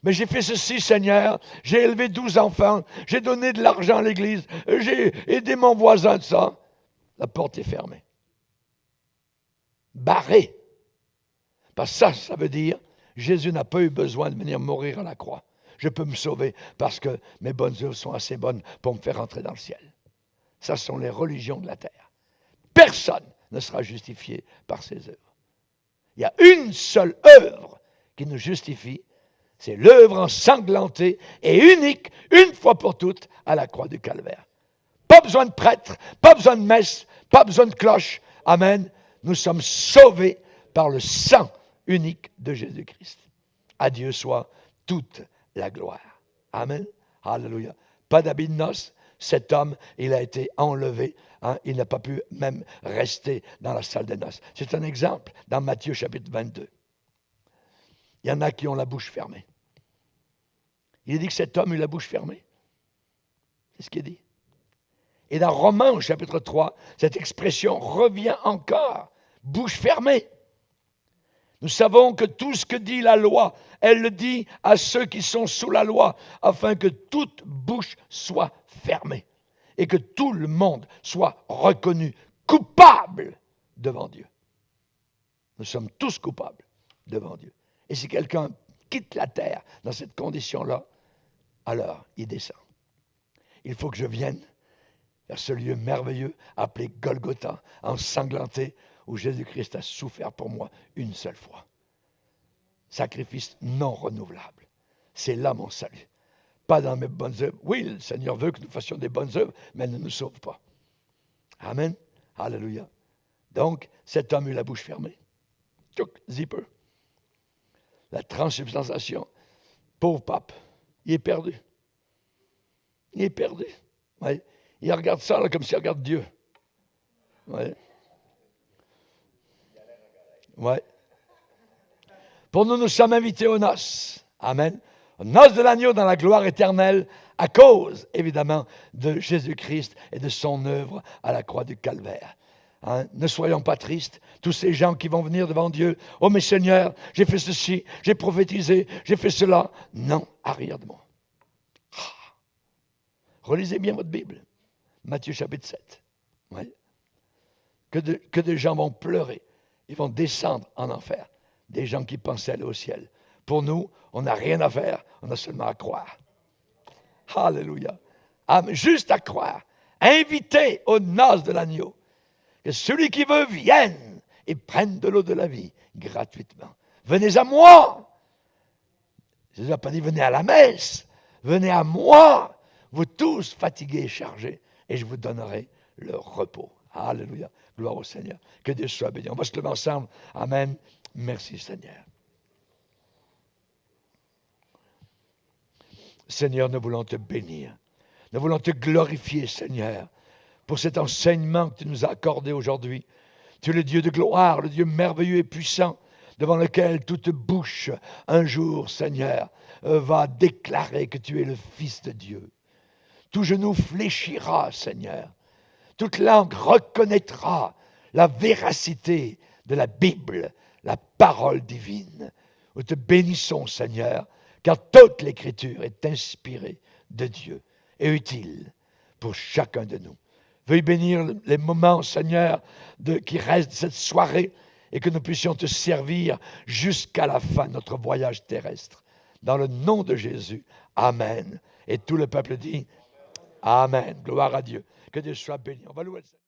mais j'ai fait ceci, Seigneur, j'ai élevé 12 enfants, j'ai donné de l'argent à l'église, j'ai aidé mon voisin de ça. La porte est fermée. Barré. Parce que ça veut dire, Jésus n'a pas eu besoin de venir mourir à la croix. Je peux me sauver parce que mes bonnes œuvres sont assez bonnes pour me faire entrer dans le ciel. Ça sont les religions de la terre. Personne ne sera justifié par ses œuvres. Il y a une seule œuvre qui nous justifie, c'est l'œuvre ensanglantée et unique, une fois pour toutes, à la croix du Calvaire. Pas besoin de prêtre, pas besoin de messe, pas besoin de cloche. Amen. Nous sommes sauvés par le sang unique de Jésus-Christ. À Dieu soit toute la gloire. Amen. Alléluia. Pas d'habit de noces. Cet homme, il a été enlevé. Il n'a pas pu même rester dans la salle des noces. C'est un exemple dans Matthieu chapitre 22. Il y en a qui ont la bouche fermée. Il dit que cet homme a eu la bouche fermée. C'est ce qu'il dit. Et dans Romains, au chapitre 3, cette expression revient encore. Bouche fermée. Nous savons que tout ce que dit la loi, elle le dit à ceux qui sont sous la loi, afin que toute bouche soit fermée et que tout le monde soit reconnu coupable devant Dieu. Nous sommes tous coupables devant Dieu. Et si quelqu'un quitte la terre dans cette condition-là, alors il descend. Il faut que je vienne vers ce lieu merveilleux appelé Golgotha, ensanglanté, où Jésus-Christ a souffert pour moi une seule fois. Sacrifice non renouvelable. C'est là mon salut. Pas dans mes bonnes œuvres. Oui, le Seigneur veut que nous fassions des bonnes œuvres, mais elle ne nous sauve pas. Amen. Alléluia. Donc, cet homme eut la bouche fermée. Tchouk, zipper. La transsubstantiation. Pauvre pape. Il est perdu. Il est perdu. Ouais. Il regarde ça là, comme s'il regarde Dieu. Ouais. Ouais. Pour nous, nous sommes invités aux noces. Amen. Aux noces de l'agneau dans la gloire éternelle, à cause, évidemment, de Jésus-Christ et de son œuvre à la croix du Calvaire. Hein? Ne soyons pas tristes. Tous ces gens qui vont venir devant Dieu. Oh, mais Seigneur, j'ai fait ceci, j'ai prophétisé, j'ai fait cela. Non, arrière de moi. Ah. Relisez bien votre Bible. Matthieu chapitre 7. Ouais. Que des gens vont pleurer. Ils vont descendre en enfer. Des gens qui pensaient aller au ciel. Pour nous, on n'a rien à faire, on a seulement à croire. Alléluia. Juste à croire. Invité aux noces de l'agneau. Que celui qui veut vienne et prenne de l'eau de la vie gratuitement. Venez à moi. Jésus n'a pas dit venez à la messe. Venez à moi, vous tous fatigués et chargés, et je vous donnerai le repos. Alléluia. Gloire au Seigneur. Que Dieu soit béni. On va se lever ensemble. Amen. Merci Seigneur. Seigneur, nous voulons te bénir. Nous voulons te glorifier, Seigneur, pour cet enseignement que tu nous as accordé aujourd'hui. Tu es le Dieu de gloire, le Dieu merveilleux et puissant, devant lequel toute bouche, un jour, Seigneur, va déclarer que tu es le Fils de Dieu. Tout genou fléchira, Seigneur. Toute langue reconnaîtra la véracité de la Bible, la parole divine. Nous te bénissons, Seigneur, car toute l'Écriture est inspirée de Dieu et utile pour chacun de nous. Veuille bénir les moments, Seigneur, qui restent de cette soirée et que nous puissions te servir jusqu'à la fin de notre voyage terrestre. Dans le nom de Jésus, Amen. Et tout le peuple dit Amen. Gloire à Dieu. Que Dieu soit béni. On va louer le Seigneur.